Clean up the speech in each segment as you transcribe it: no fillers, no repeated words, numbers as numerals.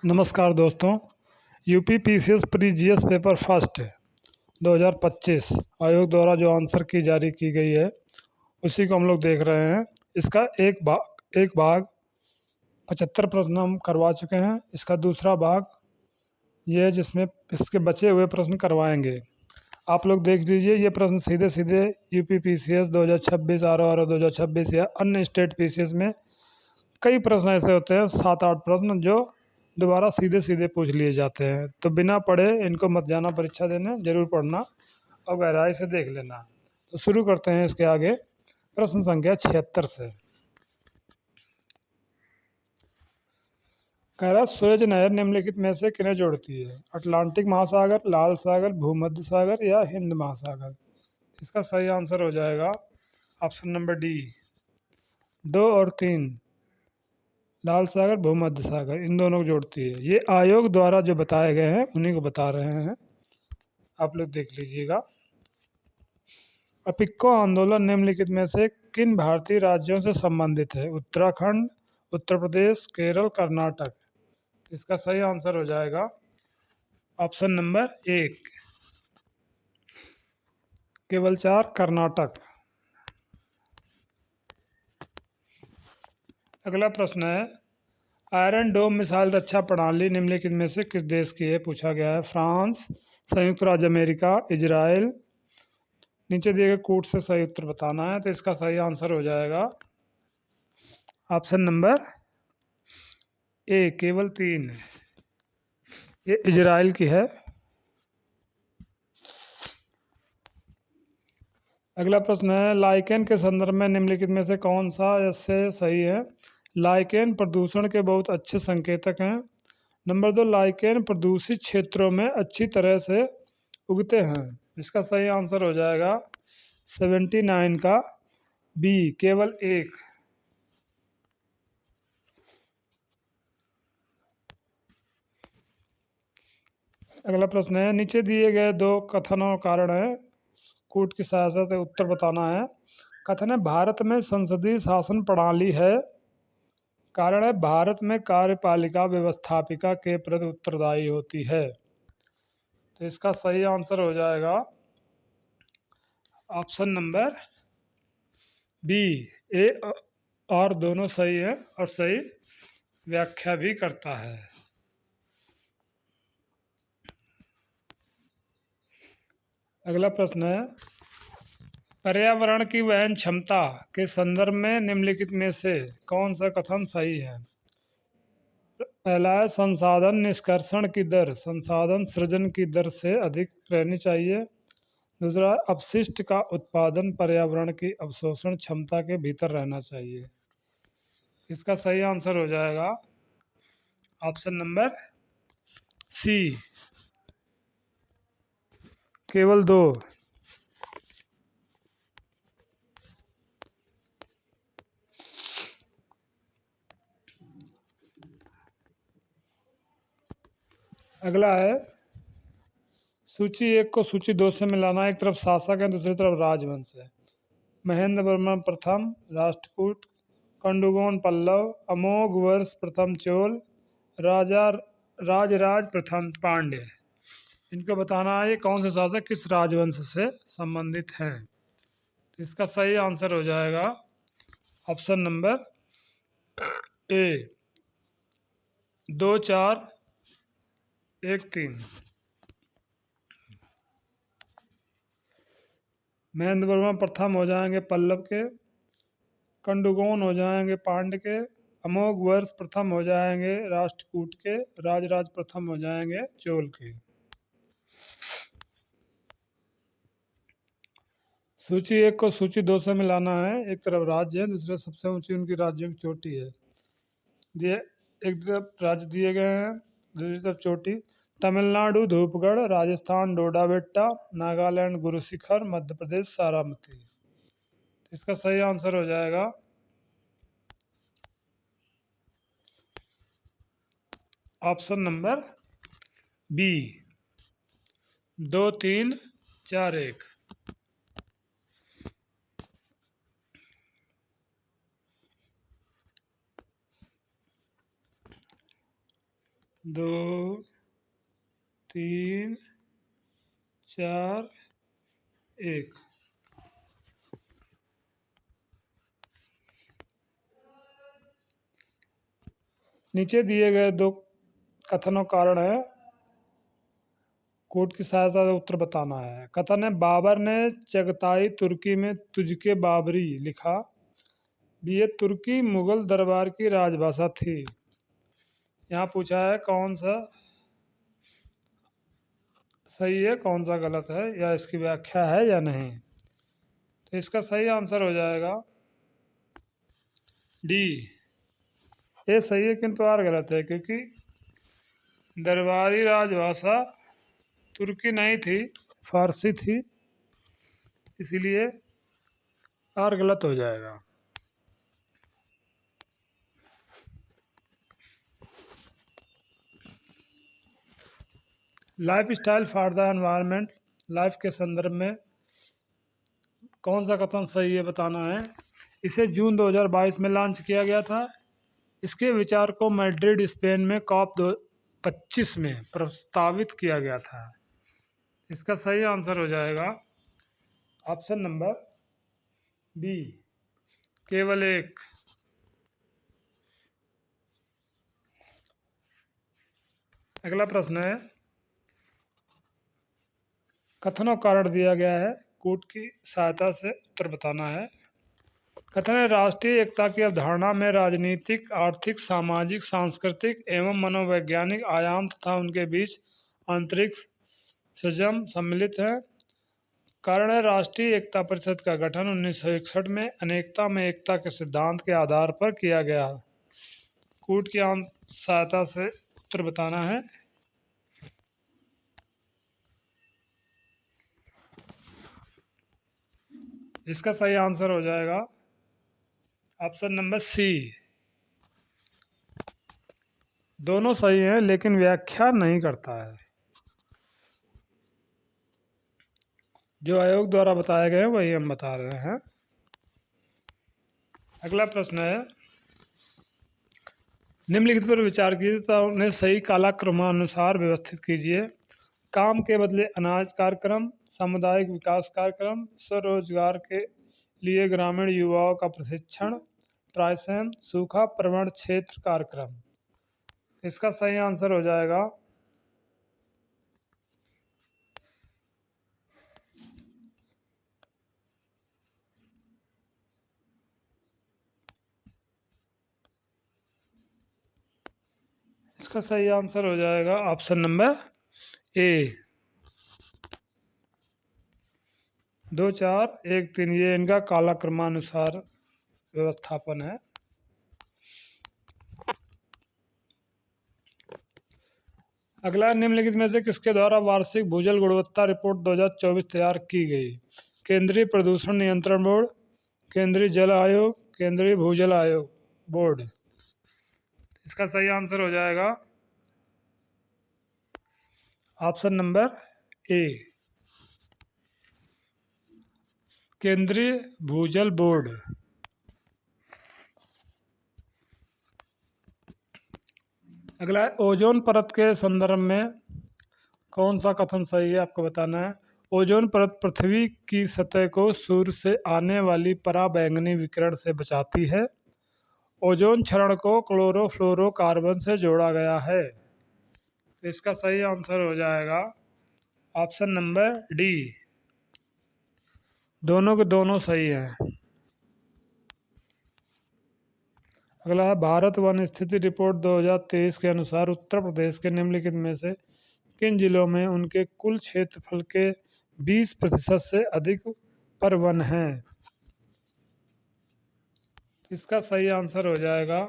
नमस्कार दोस्तों। UP PCS pre GS paper first 2025 आयोग द्वारा जो आंसर की जारी की गई है उसी को हम लोग देख रहे हैं। इसका एक भाग 75 प्रश्न हम करवा चुके हैं। इसका दूसरा भाग ये है जिसमें इसके बचे हुए प्रश्न करवाएंगे। आप लोग देख लीजिए, ये प्रश्न सीधे सीधे यूपी पीसीएस 2026 आर 2026 या अन्य स्टेट पीसीएस में कई प्रश्न ऐसे होते हैं, 7-8 प्रश्न जो दोबारा सीधे सीधे पूछ लिए जाते हैं। तो बिना पढ़े इनको मत जाना परीक्षा देने, जरूर पढ़ना और गहराई से देख लेना। तो शुरू करते हैं इसके आगे प्रश्न संख्या 76 से। कह रहा सुएज नहर निम्नलिखित में से किन्हें जोड़ती है? अटलांटिक महासागर, लाल सागर, भूमध्य सागर या हिंद महासागर। इसका सही आंसर हो जाएगा ऑप्शन नंबर डी, 2 और 3। लाल सागर, भूमध्य सागर, इन दोनों को जोड़ती है। ये आयोग द्वारा जो बताए गए हैं उन्हीं को बता रहे हैं, आप लोग देख लीजिएगा। अपिक्को आंदोलन निम्नलिखित में से किन भारतीय राज्यों से संबंधित है? उत्तराखंड, उत्तर प्रदेश, केरल, कर्नाटक। इसका सही आंसर हो जाएगा ऑप्शन नंबर 1, केवल 4, कर्नाटक। अगला प्रश्न है, आयरन डोम मिसाइल रक्षा प्रणाली निम्नलिखित में से किस देश की है? पूछा गया है। फ्रांस, संयुक्त राज्य अमेरिका, इजराइल। नीचे दिए गए कूट से सही उत्तर बताना है। तो इसका सही आंसर हो जाएगा ऑप्शन नंबर ए, केवल 3। ये इजराइल की है। अगला प्रश्न है, लाइकेन के संदर्भ में निम्नलिखित में से कौन सा इससे सही है? लाइकेन प्रदूषण के बहुत अच्छे संकेतक हैं। नंबर 2, लाइकेन प्रदूषित क्षेत्रों में अच्छी तरह से उगते हैं। इसका सही आंसर हो जाएगा 79 का बी, केवल 1। अगला प्रश्न है, नीचे दिए गए 2 कथन और कारण है, कूट की सहायता से उत्तर बताना है। कथन है, भारत में संसदीय शासन प्रणाली है। कारण है, भारत में कार्यपालिका व्यवस्थापिका के प्रति उत्तरदायी होती है। तो इसका सही आंसर हो जाएगा ऑप्शन नंबर बी, ए और दोनों सही है और सही व्याख्या भी करता है। अगला प्रश्न है, पर्यावरण की वहन क्षमता के संदर्भ में निम्नलिखित में से कौन सा कथन सही है? पहला है, संसाधन निष्कर्षण की दर संसाधन सृजन की दर से अधिक रहनी चाहिए। दूसरा, अपशिष्ट का उत्पादन पर्यावरण की अवशोषण क्षमता के भीतर रहना चाहिए। इसका सही आंसर हो जाएगा ऑप्शन नंबर सी, केवल 2। अगला है, सूची 1 को सूची 2 से मिलाना। एक तरफ शासक है, दूसरी तरफ राजवंश है। महेंद्र वर्मन प्रथम राष्ट्रकूट, कंडुगोन पल्लव, अमोघ वर्ष प्रथम चोल, राजा राजराज प्रथम पांड्य। इनको बताना है ये कौन से शासक किस राजवंश से संबंधित हैं। तो इसका सही आंसर हो जाएगा ऑप्शन नंबर ए, 2, 4, 1, 3। महेंद्र वर्मा प्रथम हो जाएंगे पल्लव के, कंडुगोन हो जाएंगे पांड्य के, अमोघ वर्ष प्रथम हो जाएंगे राष्ट्रकूट के, राजराज प्रथम हो जाएंगे चोल के। सूची 1 को सूची 2 से मिलाना है। एक तरफ राज्य है, दूसरे सबसे ऊंची उनकी राज्यों की चोटी है। दिए एक तरफ राज्य दिए गए हैं, दूसरी तरफ चोटी। तमिलनाडु धूपगढ़, राजस्थान डोडा बेट्टा, नागालैंड गुरु शिखर, मध्य प्रदेश सारामती। इसका सही आंसर हो जाएगा ऑप्शन नंबर बी, 2, 3, 4, 1। 2 3 4 1। नीचे दिए गए दो कथनों कारण है, कोड की सहायता से उत्तर बताना है। कथन है, बाबर ने चगताई तुर्की में तुझके बाबरी लिखा। ये तुर्की मुगल दरबार की राजभाषा थी। यहाँ पूछा है कौन सा सही है कौन सा गलत है, या इसकी व्याख्या है या नहीं। तो इसका सही आंसर हो जाएगा डी। ये सही है किंतु आर गलत है, क्योंकि दरबारी राजभाषा तुर्की नहीं थी, फारसी थी, इसीलिए आर गलत हो जाएगा। Life style for the environment, life के संदर्भ में कौन सा कथन सही है बताना है। इसे जून 2022 में लॉन्च किया गया था। इसके विचार को मैड्रिड स्पेन में कॉप 25 में प्रस्तावित किया गया था। इसका सही आंसर हो जाएगा ऑप्शन नंबर बी, केवल एक। अगला प्रश्न है, कथनों कारण दिया गया है, कोड की सहायता से उत्तर बताना है। कथन है, राष्ट्रीय एकता की अवधारणा में राजनीतिक, आर्थिक, सामाजिक, सांस्कृतिक एवं मनोवैज्ञानिक आयाम तथा उनके बीच आंतरिक संयम सम्मिलित है। कारण है, राष्ट्रीय एकता परिषद का गठन 1961 में अनेकता में एकता के सिद्धांत के आधार पर किया गया। कोड की सहायता से उत्तर बताना है। इसका सही आंसर हो जाएगा ऑप्शन नंबर सी। दोनों सही हैं लेकिन व्याख्या नहीं करता है। जो आयोग द्वारा बताए गए वही हम बता रहे हैं। अगला प्रश्न है, निम्नलिखित पर विचार कीजिए तथा उन्हें सही कालक्रमानुसार व्यवस्थित कीजिए। काम के बदले अनाज कार्यक्रम, सामुदायिक विकास कार्यक्रम, स्वरोजगार के लिए ग्रामीण युवाओं का प्रशिक्षण, प्रायश्चन, सूखा प्रवण क्षेत्र कार्यक्रम। इसका सही आंसर हो जाएगा इसका सही आंसर हो जाएगा ऑप्शन नंबर ए, 2 4 1 3। ये इनका कालक्रमानुसार व्यवस्थापन है। अगला, निम्नलिखित में से किसके द्वारा वार्षिक भूजल गुणवत्ता रिपोर्ट 2024 तैयार की गई। केंद्रीय प्रदूषण नियंत्रण बोर्ड, केंद्रीय जल आयोग, केंद्रीय भूजल आयोग बोर्ड। इसका सही आंसर हो जाएगा ऑप्शन नंबर ए, केंद्रीय भूजल बोर्ड। अगला, ओजोन परत के संदर्भ में कौन सा कथन सही है आपको बताना है। ओजोन परत पृथ्वी की सतह को सूर्य से आने वाली पराबैंगनी विकिरण से बचाती है। ओजोन क्षरण को क्लोरोफ्लोरोकार्बन से जोड़ा गया है। तो इसका सही आंसर हो जाएगा ऑप्शन नंबर डी, दोनों के दोनों सही हैं। अगला है, भारत वन स्थिति रिपोर्ट 2023 के अनुसार उत्तर प्रदेश के निम्नलिखित में से किन जिलों में उनके कुल क्षेत्रफल के 20% से अधिक पर वन हैं। इसका सही आंसर हो जाएगा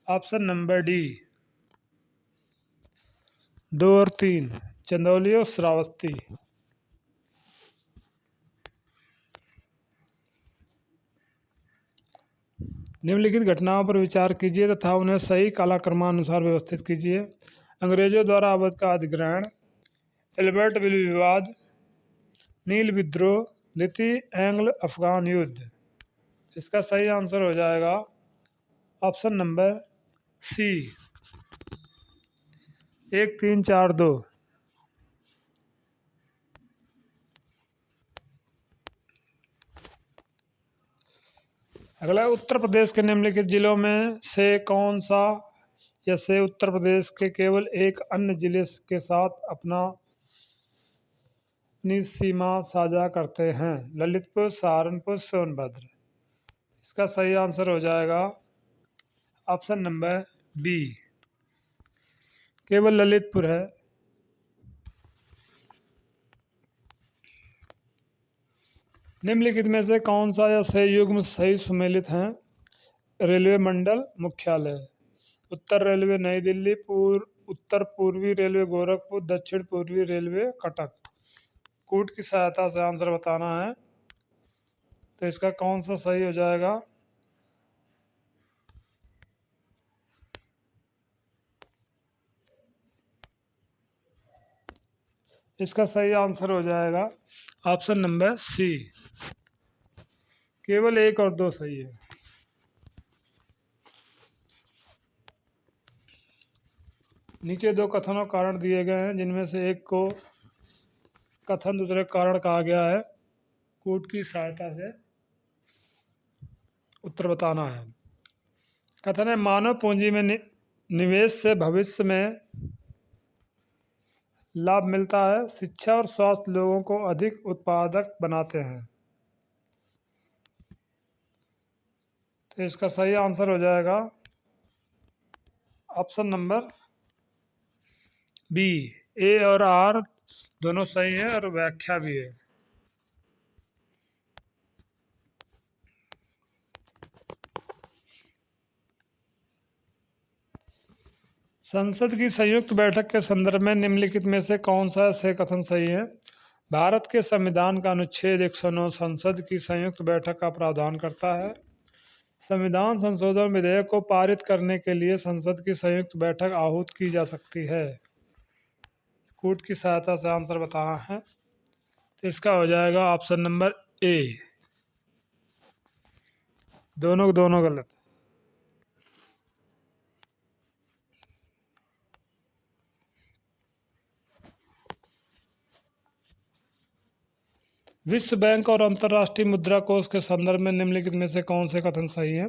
ऑप्शन नंबर डी, 2 और 3, चंदौली और श्रावस्ती। निम्नलिखित घटनाओं पर विचार कीजिए तथा उन्हें सही कालक्रमानुसार व्यवस्थित कीजिए। अंग्रेजों द्वारा अवध का अधिग्रहण, एल्बर्ट विल विवाद, नील विद्रोह, द्वितीय एंग्लो अफगान युद्ध। इसका सही आंसर हो जाएगा ऑप्शन नंबर सी, 1342। अगला, उत्तर प्रदेश के निम्नलिखित जिलों में से कौन सा या से उत्तर प्रदेश के केवल एक अन्य जिले के साथ अपनी सीमा साझा करते हैं? ललितपुर, सहारनपुर, सोनभद्र। इसका सही आंसर हो जाएगा ऑप्शन नंबर बी, केवल ललितपुर है। निम्नलिखित में से कौन सा या से युग्म सही सुमेलित हैं? रेलवे मंडल मुख्यालय, उत्तर रेलवे नई दिल्ली, उत्तर पूर्वी रेलवे गोरखपुर, दक्षिण पूर्वी रेलवे कटक। कूट की सहायता से आंसर बताना है, तो इसका कौन सा सही हो जाएगा? इसका सही आंसर हो जाएगा ऑप्शन नंबर सी, केवल 1 और 2 सही है। नीचे 2 कथन और कारण दिए गए हैं, जिनमें से एक को कथन दूसरे कारण कहा गया है। कूट की सहायता से उत्तर बताना है। कथन है, मानव पूंजी में निवेश से भविष्य में लाभ मिलता है। शिक्षा और स्वास्थ्य लोगों को अधिक उत्पादक बनाते हैं। तो इसका सही आंसर हो जाएगा ऑप्शन नंबर बी, ए और आर दोनों सही है और व्याख्या भी है। संसद की संयुक्त बैठक के संदर्भ में निम्नलिखित में से कौन सा से कथन सही है? भारत के संविधान का अनुच्छेद 109 संसद की संयुक्त बैठक का प्रावधान करता है। संविधान संशोधन विधेयक को पारित करने के लिए संसद की संयुक्त बैठक आहूत की जा सकती है। कूट की सहायता से आंसर बताना है, तो इसका हो जाएगा ऑप्शन नंबर ए, दोनों गलत। विश्व बैंक और अंतर्राष्ट्रीय मुद्रा कोष के संदर्भ में निम्नलिखित में से कौन से कथन सही हैं?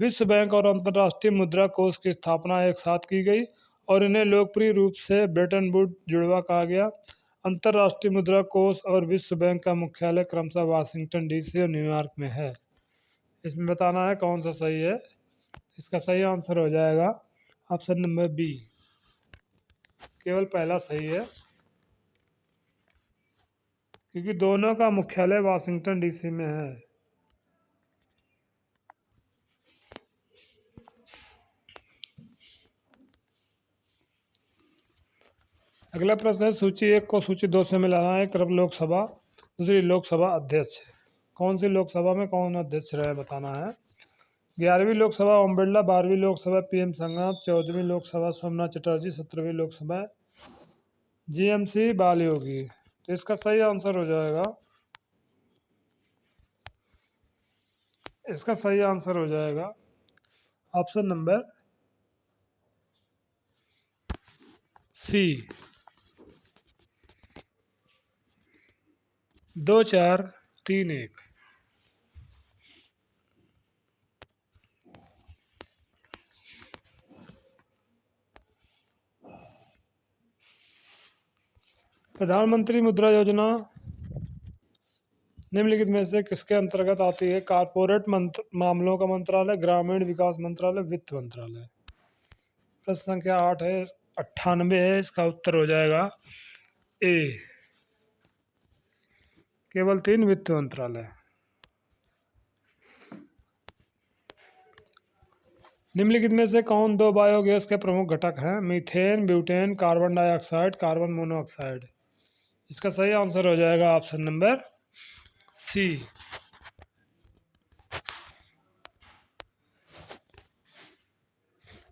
विश्व बैंक और अंतर्राष्ट्रीय मुद्रा कोष की स्थापना एक साथ की गई और इन्हें लोकप्रिय रूप से ब्रेटन वुड जुड़वा कहा गया। अंतर्राष्ट्रीय मुद्रा कोष और विश्व बैंक का मुख्यालय क्रमशः वाशिंगटन डीसी और न्यूयॉर्क में है। इसमें बताना है कौन सा सही है। इसका सही आंसर हो जाएगा ऑप्शन नंबर बी, केवल पहला सही है, क्योंकि दोनों का मुख्यालय वाशिंगटन डीसी में है। अगला प्रश्न है, सूची 1 को सूची 2 से मिलाना है। एक तरफ लोकसभा, दूसरी लोकसभा अध्यक्ष। कौन सी लोकसभा में कौन अध्यक्ष रहे बताना है। 11वीं लोकसभा ओम बिरला, 12वीं लोकसभा PM संगम, 14वीं लोकसभा सोमनाथ चटर्जी, 17वीं लोकसभा GMC बालयोगी। तो इसका सही आंसर हो जाएगा, इसका सही आंसर हो जाएगा ऑप्शन नंबर सी, 2 4 3 1। प्रधानमंत्री मुद्रा योजना निम्नलिखित में से किसके अंतर्गत आती है? कारपोरेट मामलों का मंत्रालय, ग्रामीण विकास मंत्रालय, वित्त मंत्रालय। प्रश्न संख्या 8 है, 98 है। इसका उत्तर हो जाएगा ए, केवल 3, वित्त मंत्रालय। निम्नलिखित में से कौन 2 बायोगैस के प्रमुख घटक हैं? Methane, butane, carbon dioxide, carbon monoxide. इसका सही आंसर हो जाएगा ऑप्शन नंबर सी,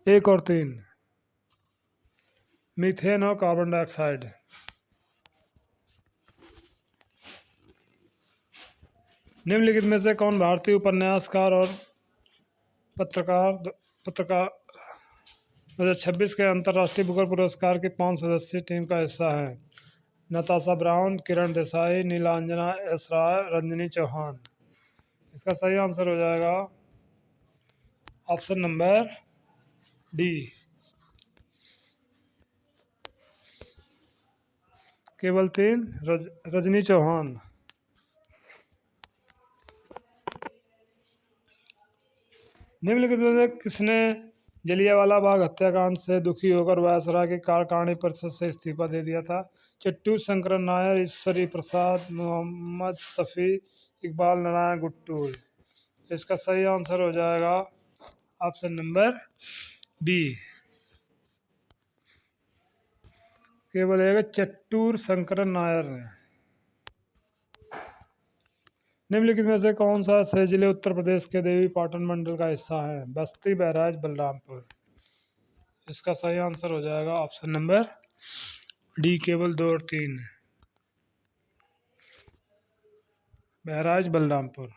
1 और 3, मीथेन और कार्बन डाइऑक्साइड। निम्नलिखित में से कौन भारतीय उपन्यासकार और पत्रकार 2026 के अंतर्राष्ट्रीय बुकर पुरस्कार की 5 सदस्यीय टीम का हिस्सा है। नताशा ब्राउन, किरण देसाई, नीलांजना एस राय, रंजनी चौहान। इसका सही आंसर हो जाएगा ऑप्शन नंबर डी, केवल 3 रजनी चौहान। निम्नलिखित में से किसने जलियांवाला बाग हत्याकांड से दुखी होकर वायसराय की कार्यकारिणी परिषद से इस्तीफा दे दिया था? चिट्टू शंकर नायर, ईश्वरी प्रसाद, मोहम्मद शफी, इकबाल नारायण गुट्टू। इसका सही आंसर हो जाएगा ऑप्शन नंबर बी, केवल एक चट्टूर शंकर नायर ने। निम्नलिखित में से कौन सा शहर जिले उत्तर प्रदेश के देवी पाटन मंडल का हिस्सा है? बस्ती, बहराइच, बलरामपुर। इसका सही आंसर हो जाएगा ऑप्शन नंबर डी, केवल 2 और 3, बहराइच, बलरामपुर।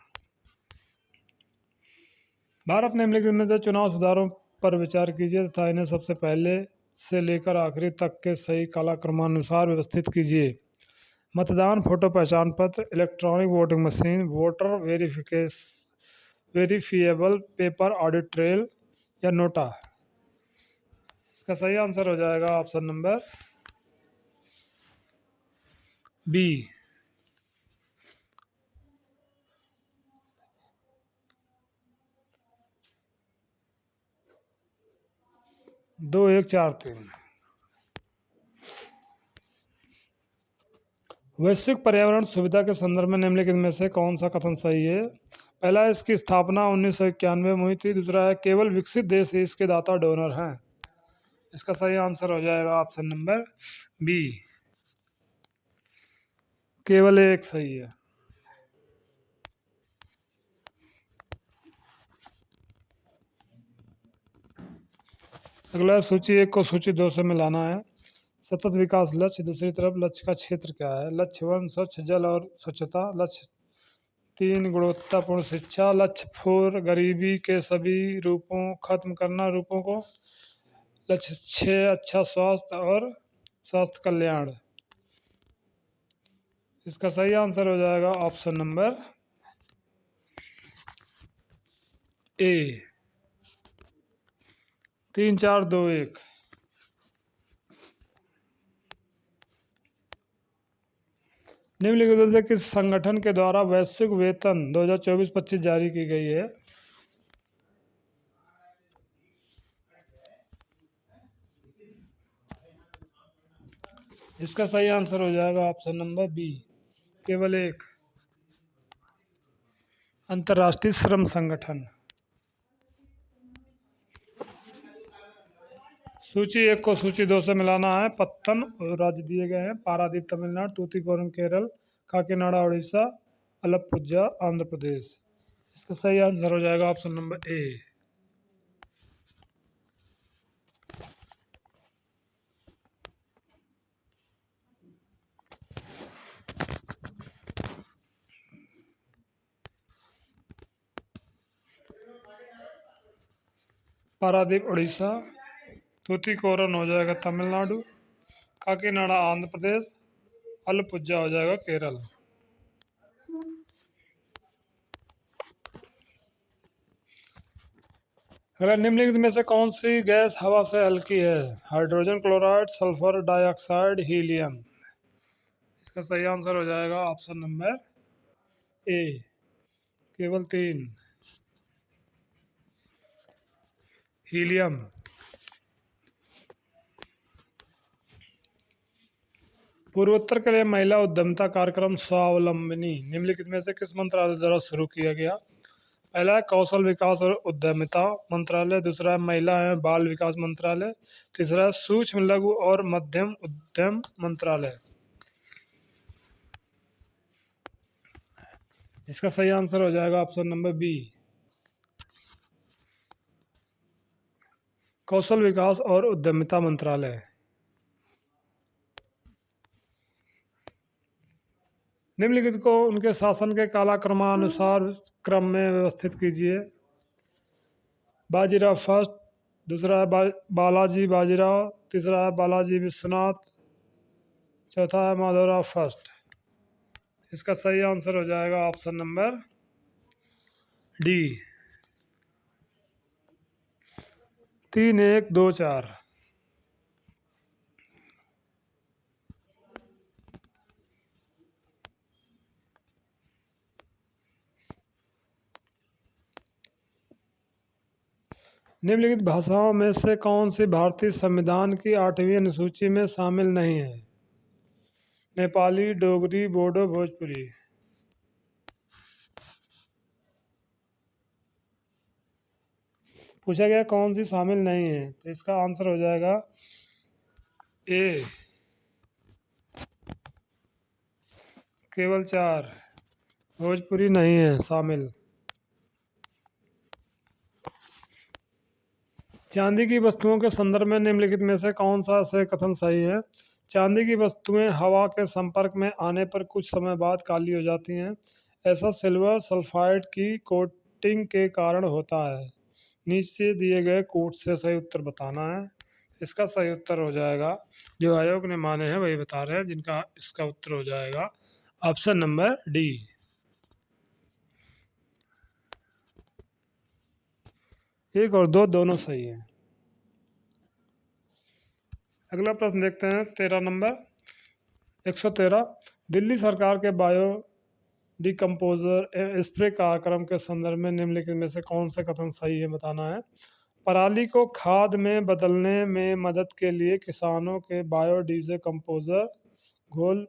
भारत निम्नलिखित में से चुनाव सुधारों पर विचार कीजिए तथा इन्हें सबसे पहले से लेकर आखिरी तक के सही कालक्रमानुसार व्यवस्थित कीजिए। मतदान, फोटो पहचान पत्र, electronic voting machine, voter verifiable paper audit trail या नोटा। इसका सही आंसर हो जाएगा ऑप्शन नंबर बी, 2143। वैश्विक पर्यावरण सुविधा के संदर्भ में निम्नलिखित में से कौन सा कथन सही है? पहला, इसकी स्थापना 1991 में हुई थी। दूसरा है, केवल विकसित देश ही इसके दाता डोनर हैं। इसका सही आंसर हो जाएगा ऑप्शन नंबर बी, केवल एक सही है। अगला सूची 1 को सूची 2 से मिलाना है। सतत विकास लक्ष्य, दूसरी तरफ लक्ष्य का क्षेत्र क्या है? लक्ष्य 1 स्वच्छ जल और स्वच्छता, लक्ष्य 3 गुणवत्तापूर्ण शिक्षा, लक्ष्य 4 गरीबी के सभी रूपों खत्म करना रूपों को, लक्ष्य 6 अच्छा स्वास्थ्य और स्वास्थ्य कल्याण। इसका सही आंसर हो जाएगा ऑप्शन नंबर ए, 3 4 2 1। निम्नलिखित से किस संगठन के द्वारा वैश्विक वेतन 2024-25 जारी की गई है? इसका सही आंसर हो जाएगा ऑप्शन नंबर बी, केवल एक, अंतर्राष्ट्रीय श्रम संगठन। सूची 1 को सूची 2 से मिलाना है। पत्तन राज्य दिए गए हैं, पारादीप तमिलनाडु, तूतीकोरन केरल, काकीनाडा उड़ीसा, अलप्पुझा आंध्र प्रदेश। इसका सही आंसर हो जाएगा ऑप्शन नंबर ए। पारादीप उड़ीसा, तूतीकोरन हो जाएगा तमिलनाडु, काकीनाडा आंध्र प्रदेश, अलप्पुझा हो जाएगा केरल। अगर निम्नलिखित में से कौन सी गैस हवा से हल्की है? Hydrogen chloride, sulphur dioxide, helium. इसका सही आंसर हो जाएगा ऑप्शन नंबर ए, केवल 3, हीलियम। पूर्वोत्तर के लिए महिला उद्यमिता कार्यक्रम स्वावलंबनी निम्नलिखित में से किस मंत्रालय द्वारा शुरू किया गया? पहला है कौशल विकास और उद्यमिता मंत्रालय, दूसरा है महिला एवं बाल विकास मंत्रालय, तीसरा है सूक्ष्म लघु और मध्यम उद्यम मंत्रालय। इसका सही आंसर हो जाएगा ऑप्शन नंबर बी, कौशल विकास और उद्यमिता मंत्रालय। निम्नलिखित को उनके शासन के कालक्रमानुसार क्रम में व्यवस्थित कीजिए। बाजीराव फर्स्ट, दूसरा है बालाजी बाजीराव, तीसरा है बालाजी विश्वनाथ, चौथा है माधवराव फर्स्ट। इसका सही आंसर हो जाएगा ऑप्शन नंबर डी, 3124। निम्नलिखित भाषाओं में से कौन सी भारतीय संविधान की 8वीं अनुसूची में शामिल नहीं है? नेपाली, डोगरी, बोडो, भोजपुरी। पूछा गया कौन सी शामिल नहीं है, तो इसका आंसर हो जाएगा ए, केवल 4। भोजपुरी नहीं है शामिल। चांदी की वस्तुओं के संदर्भ में निम्नलिखित में से कौन सा से कथन सही है? चांदी की वस्तुएं हवा के संपर्क में आने पर कुछ समय बाद काली हो जाती हैं। ऐसा सिल्वर सल्फाइड की कोटिंग के कारण होता है। नीचे दिए गए कोट से सही उत्तर बताना है। इसका सही उत्तर हो जाएगा, जो आयोग ने माने हैं वही बता रहे हैं, जिनका इसका उत्तर हो जाएगा ऑप्शन नंबर डी। एक और दो दोनों सही है। अगला प्रश्न देखते हैं 13 नंबर। 113, दिल्ली सरकार के बायो डिकम्पोजर स्प्रे कार्यक्रम के संदर्भ में निम्नलिखित में से कौन से कथन सही है बताना है। पराली को खाद में बदलने में मदद के लिए किसानों के बायोडीजल कंपोजर घोल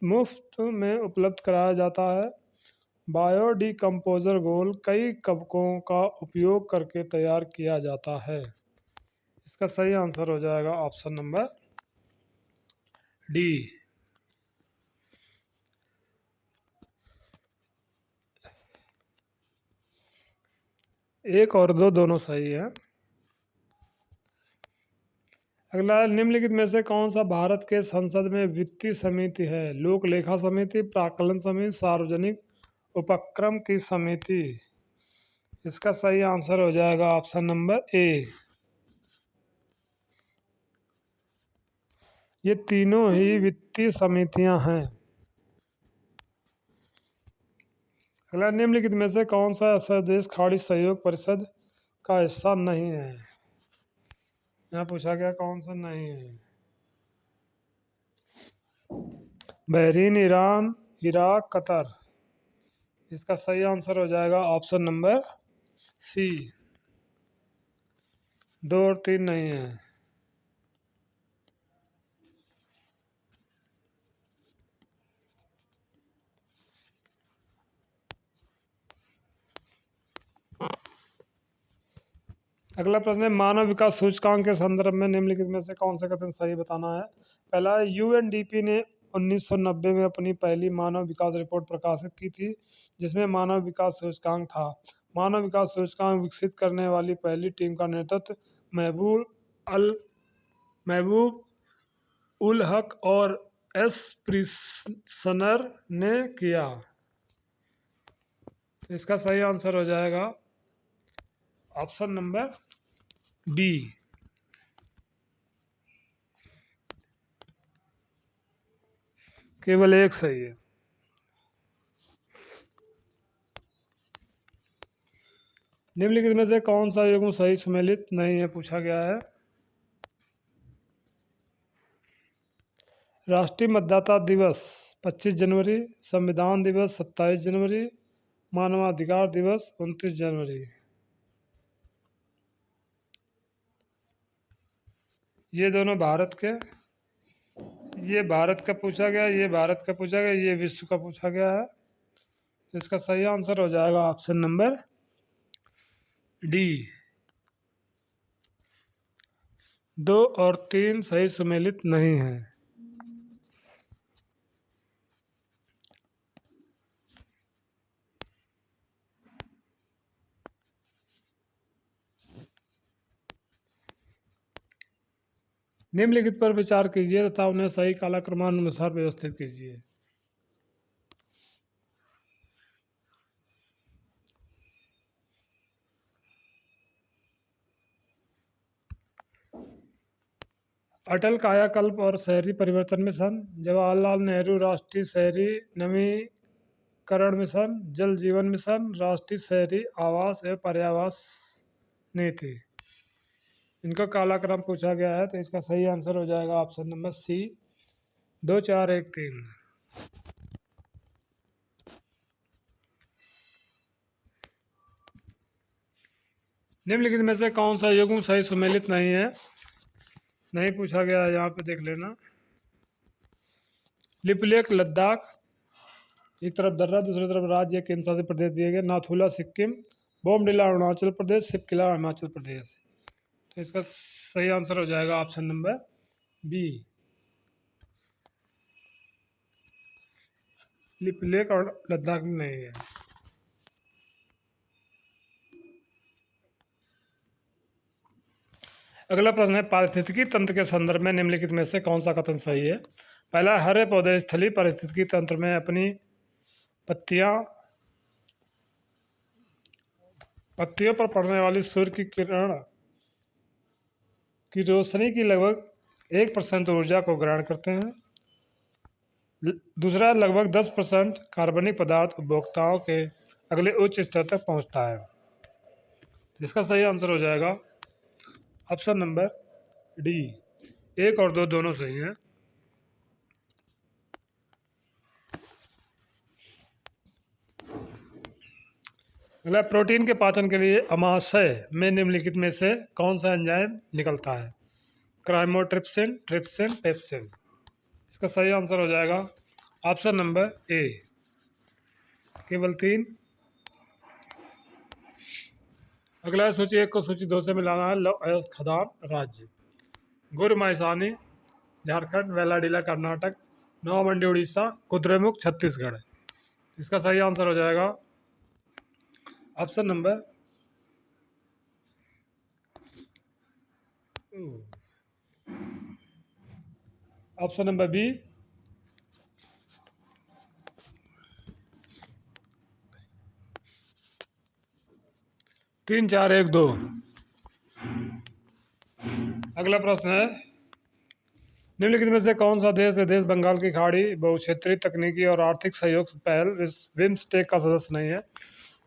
मुफ्त में उपलब्ध कराया जाता है। बायोडिकम्पोजर घोल कई कवकों का उपयोग करके तैयार किया जाता है। इसका सही आंसर हो जाएगा ऑप्शन नंबर डी। एक और दो दोनों सही है। अगला, निम्नलिखित में से कौन सा भारत के संसद में वित्तीय समिति है? लोक लेखा समिति, प्राक्कलन समिति, सार्वजनिक उपक्रम की समिति। इसका सही आंसर हो जाएगा ऑप्शन नंबर ए। ये तीनों ही वित्तीय समितियां हैं। अगला, निम्नलिखित में से कौन सा ऐसा देश खाड़ी सहयोग परिषद का हिस्सा नहीं है? यहाँ पूछा गया कौन सा नहीं है। Bahrain, Iran, Iraq, Qatar. इसका सही आंसर हो जाएगा ऑप्शन नंबर सी। 2 और 3 नहीं है। अगला प्रश्न है, मानव विकास सूचकांक के संदर्भ में निम्नलिखित में से कौन सा कथन सही बताना है। पहला है, यूएनडीपी ने 1990 में अपनी पहली मानव विकास रिपोर्ट प्रकाशित की थी, जिसमें मानव विकास सूचकांक था। मानव विकास सूचकांक विकसित करने वाली पहली टीम का नेतृत्व महबूब उल हक और एस प्रिसनर ने किया। तो इसका सही आंसर हो जाएगा ऑप्शन नंबर बी। केवल एक सही है। निम्नलिखित में से कौन सा युग्म सही सम्मिलित नहीं है पूछा गया है। राष्ट्रीय मतदाता दिवस 25 जनवरी, संविधान दिवस 27 जनवरी, मानवाधिकार दिवस 29 जनवरी। ये दोनों भारत के, ये भारत का पूछा गया, ये भारत का पूछा गया, ये विश्व का पूछा गया है। तो इसका सही आंसर हो जाएगा ऑप्शन नंबर डी। 2 और 3 सही सम्मिलित नहीं है। निम्नलिखित पर विचार कीजिए तथा उन्हें सही कालक्रमानुसार व्यवस्थित कीजिए। अटल कायाकल्प और शहरी परिवर्तन मिशन, जवाहरलाल नेहरू राष्ट्रीय शहरी नवीकरण मिशन, जल जीवन मिशन, राष्ट्रीय शहरी आवास एवं पर्यावास नीति। इनका कालाक्रम पूछा गया है, तो इसका सही आंसर हो जाएगा ऑप्शन नंबर सी, 2 4 1 3। निम्नलिखित में से कौन सा युग्म सही सुमेलित नहीं है? नहीं पूछा गया है, यहाँ पे देख लेना। लिपुलेख लद्दाख, एक तरफ दर्रा दूसरी तरफ राज्य केंद्र शासित प्रदेश दिए गए। नाथुला सिक्किम, बोमडिला अरुणाचल प्रदेश, शिपकिला हिमाचल प्रदेश। तो इसका सही आंसर हो जाएगा ऑप्शन नंबर बी, लिपुलेख और लद्दाख में नहीं है। अगला प्रश्न है, पारिस्थितिकी तंत्र के संदर्भ में निम्नलिखित में से कौन सा कथन सही है? पहला, हरे पौधे स्थलीय पारिस्थितिकी तंत्र में अपनी पत्तियों पर पड़ने वाली सूर्य की किरण की रोशनी की लगभग 1% ऊर्जा को ग्रहण करते हैं। दूसरा, लगभग 10% कार्बनिक पदार्थ उपभोक्ताओं के अगले उच्च स्तर तक पहुंचता है। इसका सही आंसर हो जाएगा ऑप्शन नंबर डी, 1 और 2 दोनों सही हैं। अगला, प्रोटीन के पाचन के लिए अमाशय में निम्नलिखित में से कौन सा एंजाइम निकलता है? क्राइमोट्रिप्सिन, ट्रिप्सिन, पेप्सिन। इसका सही आंसर हो जाएगा ऑप्शन नंबर ए, केवल 3। अगला, सूची 1 को सूची 2 से मिलाना है। लौह अयस्क खदान राज्य, गुरमाइसानी झारखंड, वेलाडीला कर्नाटक, नौमंडी उड़ीसा, कुद्रेमुख छत्तीसगढ़। इसका सही आंसर हो जाएगा ऑप्शन नंबर बी, 3 4 1 2। अगला प्रश्न है, निम्नलिखित में से कौन सा देश बंगाल की खाड़ी बहुक्षेत्रीय तकनीकी और आर्थिक सहयोग पहल बिम्स्टेक का सदस्य नहीं है?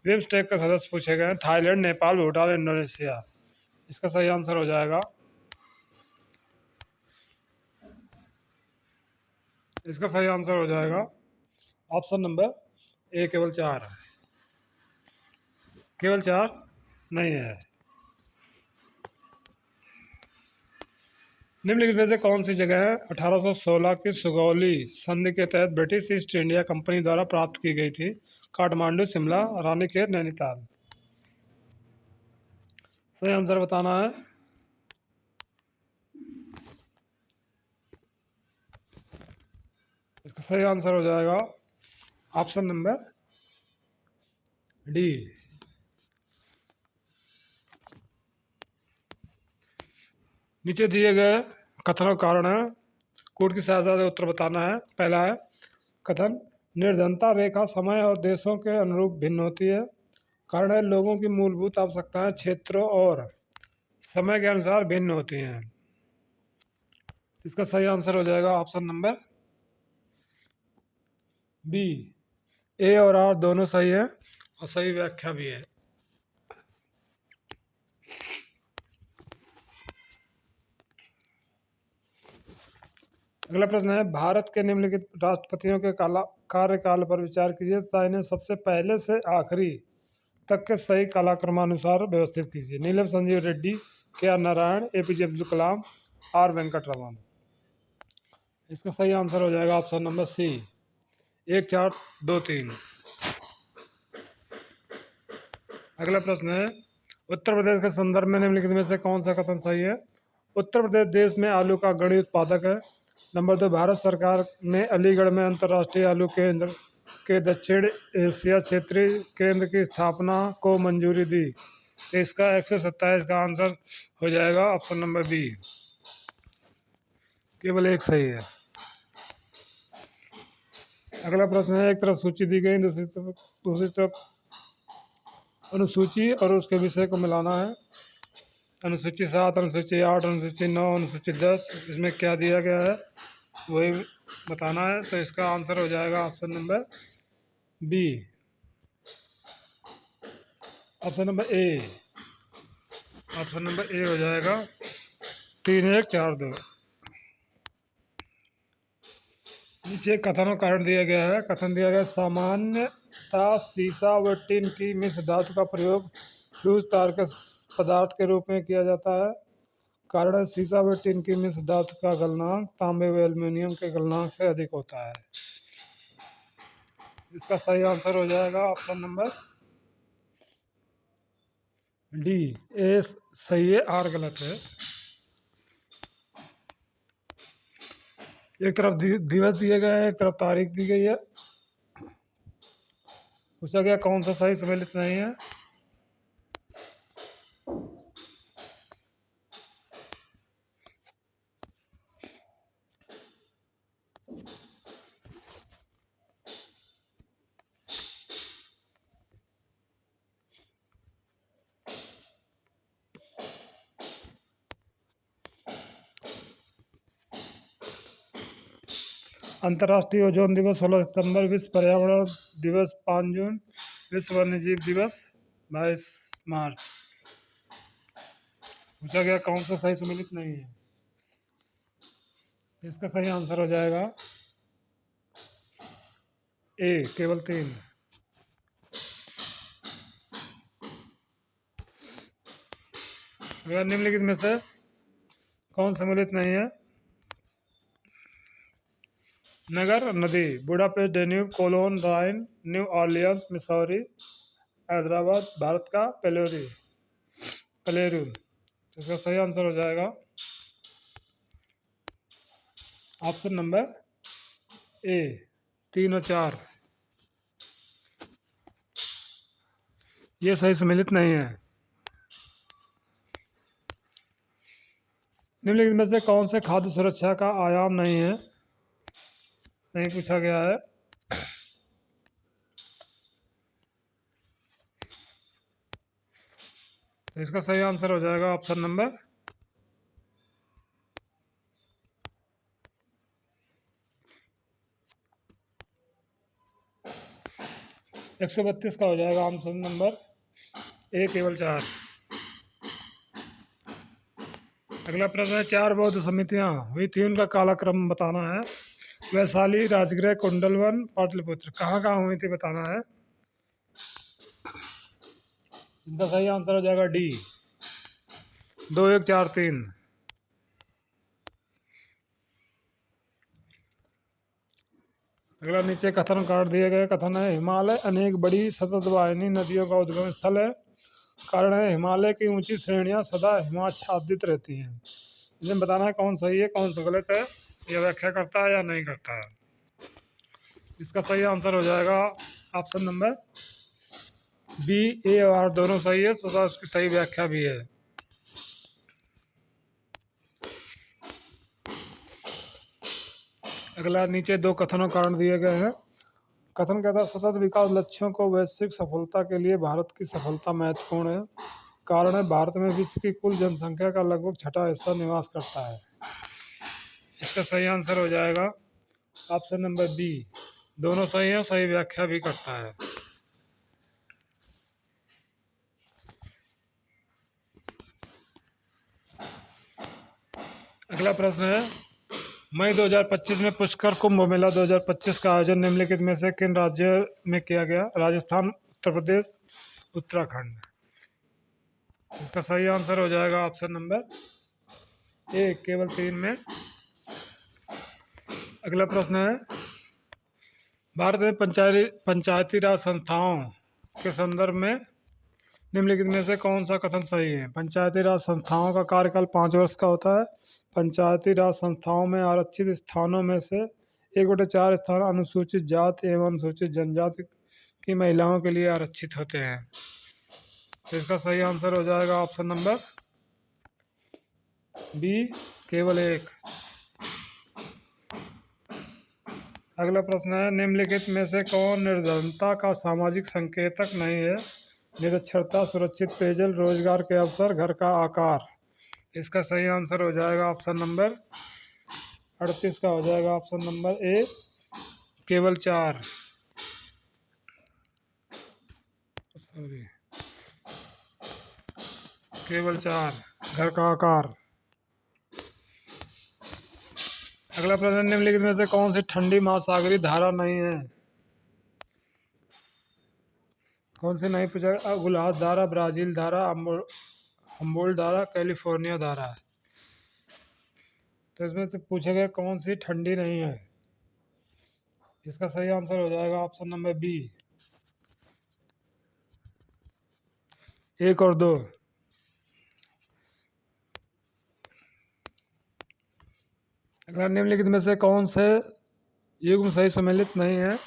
बिम्स्टेक का सदस्य पूछे गए हैं थाईलैंड, नेपाल, भूटान, इंडोनेशिया। इसका सही आंसर हो जाएगा, इसका सही आंसर हो जाएगा ऑप्शन नंबर ए, केवल 4 है, केवल 4 नहीं है। निम्नलिखित में से कौन सी जगह 1816 की सुगौली संधि के तहत ब्रिटिश ईस्ट इंडिया कंपनी द्वारा प्राप्त की गई थी? काठमांडू, शिमला, रानीखेत, नैनीताल। सही आंसर बताना है। इसका सही आंसर हो जाएगा ऑप्शन नंबर डी। नीचे दिए गए कथनों का कारण है, कोड की सहायता से उत्तर बताना है। पहला है कथन, निर्धनता रेखा समय और देशों के अनुरूप भिन्न होती है। कारण है, लोगों की मूलभूत आवश्यकताएं क्षेत्रों और समय के अनुसार भिन्न होती हैं। इसका सही आंसर हो जाएगा ऑप्शन नंबर बी, ए और आर दोनों सही है और सही व्याख्या भी है। अगला प्रश्न है, भारत के निम्नलिखित राष्ट्रपतियों के कार्यकाल पर विचार कीजिए तथा इन्हें सबसे पहले से आखिरी तक के सही कालक्रमानुसार व्यवस्थित कीजिए। नीलम Sanjiva Reddy, K R Narayan, APJ Abdul Kalam, R Venkat Raman. इसका सही आंसर हो जाएगा ऑप्शन नंबर सी, 1 4 2 3। अगला प्रश्न है, उत्तर प्रदेश के संदर्भ में निम्नलिखित में से कौन सा कथन सही है? उत्तर प्रदेश देश में आलू का अग्रणी उत्पादक है। नंबर 2, भारत सरकार ने अलीगढ़ में अंतर्राष्ट्रीय आलू केंद्र के दक्षिण एशिया क्षेत्रीय केंद्र की स्थापना को मंजूरी दी। तो इसका 127 का आंसर हो जाएगा ऑप्शन नंबर बी, केवल 1 सही है। अगला प्रश्न है, एक तरफ सूची दी गई, दूसरी तरफ अनुसूची और उसके विषय को मिलाना है। अनुसूची 7, अनुसूची 8, अनुसूची 9, अनुसूची 10, इसमें क्या दिया गया है वही बताना है। तो इसका आंसर हो जाएगा option number B, option number A, option number A हो जाएगा 3, 1, 4, 2। नीचे कथन और कारण दिया गया है। कथन दिया गया सामान्यतः सीसा व टिन की मिश्र धातु का प्रयोग फ्यूज तार के पदार्थ के रूप में किया जाता है। कारण है सीसा व टिन की मिश्र धातु का गलनांक तांबे व एल्यूमिनियम के गलनांक से अधिक होता है। इसका सही आंसर हो जाएगा ऑप्शन नंबर डी, ए सही है, आर गलत है। एक तरफ दिवस दिए गए हैं, एक तरफ तारीख दी गई है। पूछा गया कौन सा सही सम्मिलित नहीं है। अंतर्राष्ट्रीय ओजोन दिवस 16 सितंबर, विश्व पर्यावरण दिवस 5 जून, विश्व वन्यजीव दिवस 22 मार्च। पूछा गया कौन सा सही सम्मिलित नहीं है। इसका सही आंसर हो जाएगा ए, केवल 3। अगर निम्नलिखित में से कौन सम्मिलित नहीं है। नगर, नदी, Budapest, Danube, Cologne, Rhine, New Orleans, Missouri, Hyderabad, Bharat का पेलेरू। इसका सही आंसर हो जाएगा ऑप्शन नंबर ए, 3 और 4। ये सही सम्मिलित नहीं है। निम्नलिखित में से कौन से खाद्य सुरक्षा का आयाम नहीं है, नहीं पूछा गया है। तो इसका सही आंसर हो जाएगा ऑप्शन नंबर 132 का हो जाएगा ऑप्शन नंबर ए, केवल 4। अगला प्रश्न है 4 बौद्ध समितियां हुई थी, उनका कालक्रम बताना है। वैशाली, राजगृह, कुंडलवन, पाटलिपुत्र, कहाँ कहाँ हुई थी बताना है। इनका सही आंसर हो जाएगा डी, 2, 1, 4, 3। अगला नीचे कथन काट दिए गए। कथन है हिमालय अनेक बड़ी सतत वाहिनी नदियों का उद्गम स्थल है। कारण है हिमालय की ऊंची श्रेणियां सदा हिमाच्छादित रहती हैं। इन्हें बताना है कौन सही है कौन सा गलत है, यह व्याख्या करता है या नहीं करता है। इसका सही आंसर हो जाएगा ऑप्शन नंबर बी, ए और आर दोनों सही है, तो उसकी सही व्याख्या भी है। अगला नीचे 2 कथनों कारण दिए गए हैं। कथन कहता है सतत विकास लक्ष्यों को वैश्विक सफलता के लिए भारत की सफलता महत्वपूर्ण है। कारण है भारत में विश्व की कुल जनसंख्या का लगभग 6वां हिस्सा निवास करता है। इसका सही आंसर हो जाएगा ऑप्शन नंबर बी, दोनों सही है, सही व्याख्या भी करता है। अगला प्रश्न है मई 2025 में पुष्कर कुंभ मेला 2025 का आयोजन निम्नलिखित में से किन राज्यों में किया गया। राजस्थान, उत्तर प्रदेश, उत्तराखंड। इसका सही आंसर हो जाएगा ऑप्शन नंबर ए, केवल 3 में। अगला प्रश्न है भारत में पंचायती राज संस्थाओं के संदर्भ में निम्नलिखित में से कौन सा कथन सही है। पंचायती राज संस्थाओं का कार्यकाल 5 वर्ष का होता है। पंचायती राज संस्थाओं में आरक्षित स्थानों में से 1/4 स्थान अनुसूचित जाति एवं अनुसूचित जनजाति की महिलाओं के लिए आरक्षित होते हैं। तो इसका सही आंसर हो जाएगा ऑप्शन नंबर बी, केवल 1। अगला प्रश्न है निम्नलिखित में से कौन निर्धनता का सामाजिक संकेतक नहीं है। निरक्षरता, सुरक्षित पेयजल, रोजगार के अवसर, घर का आकार। इसका सही आंसर हो जाएगा ऑप्शन नंबर 38 का हो जाएगा ऑप्शन नंबर ए, केवल 4। सॉरी, केवल 4, घर का आकार। अगला प्रश्न, निम्नलिखित में से कौन सी ठंडी महासागरीय धारा नहीं है? कौन सी नहीं पूछा? गुलास धारा, ब्राजील धारा, हम्बोल्ट धारा, कैलिफोर्निया धारा। तो इसमें से पूछा गया कौन सी ठंडी नहीं है। इसका सही आंसर हो जाएगा ऑप्शन नंबर बी, 1 और 2। अगला, निम्नलिखित में से कौन से युग्म सही सम्मिलित नहीं है?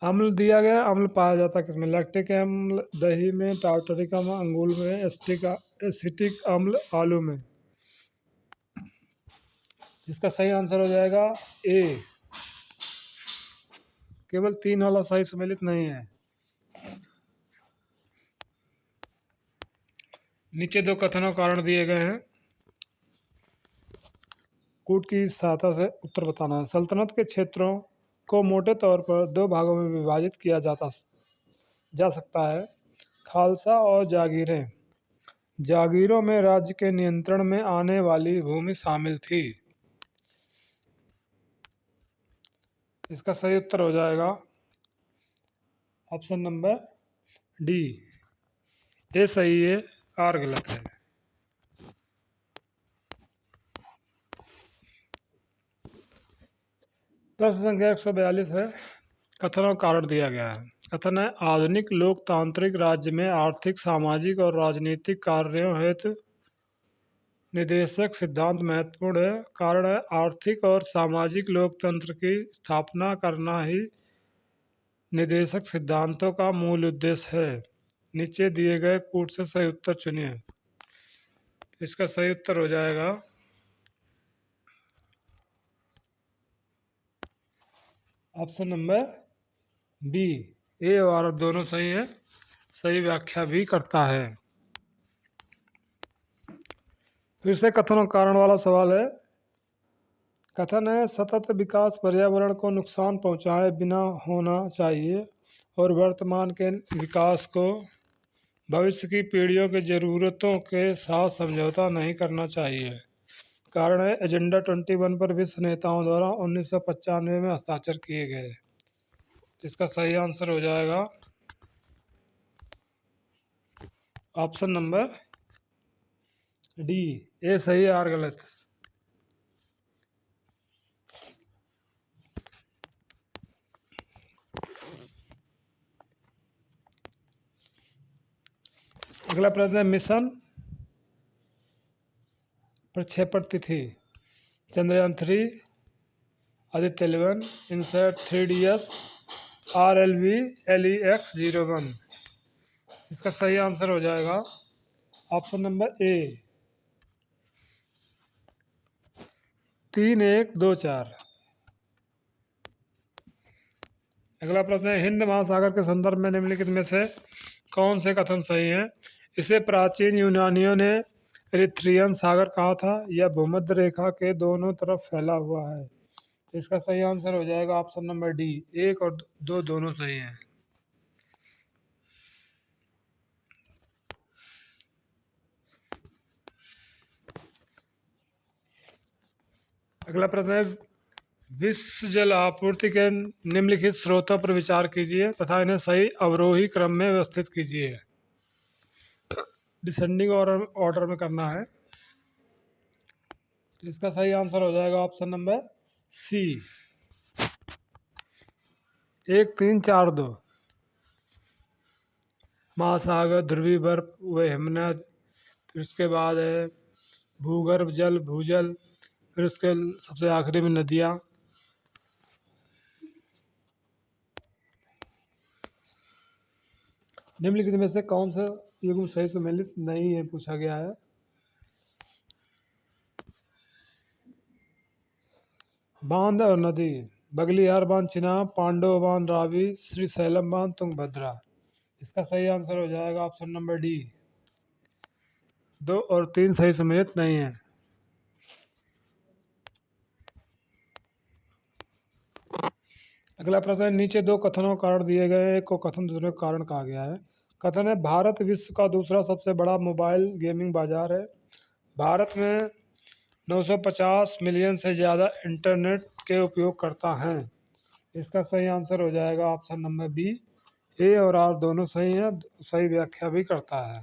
अम्ल दिया गया, अम्ल पाया जाता है किसमें? लैक्टिक अम्ल दही में, टार्टरिक अम्ल अंगूर में, एसिटिक अम्ल आलू में। इसका सही आंसर हो जाएगा ए, केवल 3 वाला सही सम्मिलित नहीं है। नीचे 2 कथन और कारण दिए गए हैं, कूट की सहायता से उत्तर बताना है। सल्तनत के क्षेत्रों को मोटे तौर पर 2 भागों में विभाजित किया जा सकता है, खालसा और जागीरें। जागीरों में राज्य के नियंत्रण में आने वाली भूमि शामिल थी। इसका सही उत्तर हो जाएगा ऑप्शन नंबर डी, ए सही है, आर गलत है। प्रश्न संख्या 142 है, कथन और कारण दिया गया है। कथन है, आधुनिक लोकतांत्रिक राज्य में आर्थिक, सामाजिक और राजनीतिक कार्यों हेतु निदेशक सिद्धांत महत्वपूर्ण है। कारण है, आर्थिक और सामाजिक लोकतंत्र की स्थापना करना ही निदेशक सिद्धांतों का मूल उद्देश्य है। नीचे दिए गए कूट से सही उत्तर चुनिए। इसका सही उत्तर हो जाएगा ऑप्शन नंबर बी, ए और दोनों सही है, सही व्याख्या भी करता है। फिर से कथन और कारण वाला सवाल है। कथन है, सतत विकास पर्यावरण को नुकसान पहुंचाए बिना होना चाहिए और वर्तमान के विकास को भविष्य की पीढ़ियों की ज़रूरतों के साथ समझौता नहीं करना चाहिए। कारण है, एजेंडा 21 पर विश्व नेताओं द्वारा 1995 में हस्ताक्षर किए गए। इसका सही आंसर हो जाएगा ऑप्शन नंबर डी, ए सही, आर गलत। अगला प्रश्न है, मिशन प्रक्षेपण तिथि। Chandrayaan 3, Aditya 11, INSAT 3DS, RLV LEX-01। इसका सही आंसर हो जाएगा ऑप्शन नंबर ए, 3-1-2-4। अगला प्रश्न है, हिंद महासागर के संदर्भ में निम्नलिखित में से कौन से कथन सही हैं? इसे प्राचीन यूनानियों ने इरिथ्रियन सागर कहा था, यह भूमध्य रेखा के दोनों तरफ फैला हुआ है। इसका सही आंसर हो जाएगा ऑप्शन नंबर डी, 1 और 2 दोनों सही हैं। अगला प्रश्न है, विश्व जल आपूर्ति के निम्नलिखित स्रोतों पर विचार कीजिए तथा इन्हें सही अवरोही क्रम में व्यवस्थित कीजिए। डिसेंडिंग ऑर्डर में करना है। इसका सही आंसर हो जाएगा ऑप्शन नंबर सी, 1-3-4-2। महासागर, ध्रुवीय बर्फ व हिमनद, फिर उसके बाद है भूगर्भ जल, भूजल, फिर उसके सबसे आखिरी में नदियाँ। निम्नलिखित में से कौन सा युग्म सही सम्मिलित नहीं है पूछा गया है। बांध और नदी, बगलियार बांध चिनाब, पांडव बांध रावी, श्रीशैलम बांध तुंगभद्रा। इसका सही आंसर हो जाएगा ऑप्शन नंबर डी। 2 और 3 सही समेत नहीं है। अगला प्रश्न है, नीचे 2 कथनों का कारण दिए गए हैं, एक को कथन दूसरे को कारण कहा गया है। कथन है, भारत विश्व का दूसरा सबसे बड़ा मोबाइल गेमिंग बाजार है। भारत में 950 मिलियन से ज़्यादा इंटरनेट के उपयोगकर्ता हैं। इसका सही आंसर हो जाएगा ऑप्शन नंबर बी। ए और आर दोनों सही हैं, सही व्याख्या भी करता है।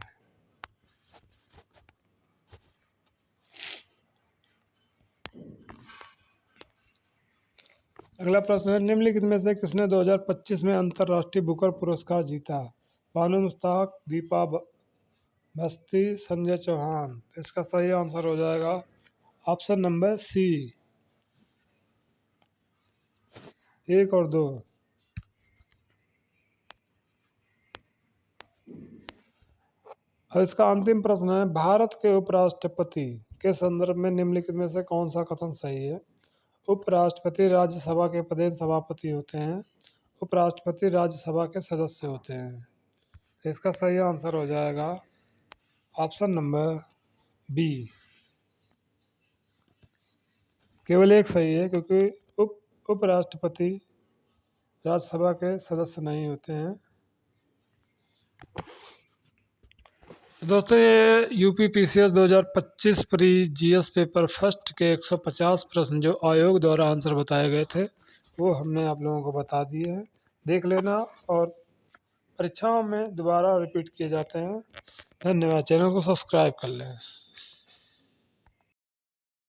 अगला प्रश्न है, निम्नलिखित में से किसने 2025 में अंतर्राष्ट्रीय बुकर पुरस्कार जीता? बानो मुश्ताक, दीपा बस्ती, संजय चौहान। इसका सही आंसर हो जाएगा ऑप्शन नंबर सी, 1 और 2। और इसका अंतिम प्रश्न है, भारत के उपराष्ट्रपति के संदर्भ में निम्नलिखित में से कौन सा कथन सही है? उपराष्ट्रपति राज्यसभा के प्रदेश सभापति होते हैं। उपराष्ट्रपति राज्यसभा के सदस्य होते हैं। तो इसका सही आंसर हो जाएगा ऑप्शन नंबर बी, केवल एक सही है, क्योंकि उपराष्ट्रपति राज्यसभा के सदस्य नहीं होते हैं। दोस्तों, ये UPPCS 2025 pre GS paper first के 150 प्रश्न जो आयोग द्वारा आंसर बताए गए थे, वो हमने आप लोगों को बता दिए हैं। देख लेना, और परीक्षाओं में दोबारा रिपीट किए जाते हैं। धन्यवाद। चैनल को सब्सक्राइब कर लें।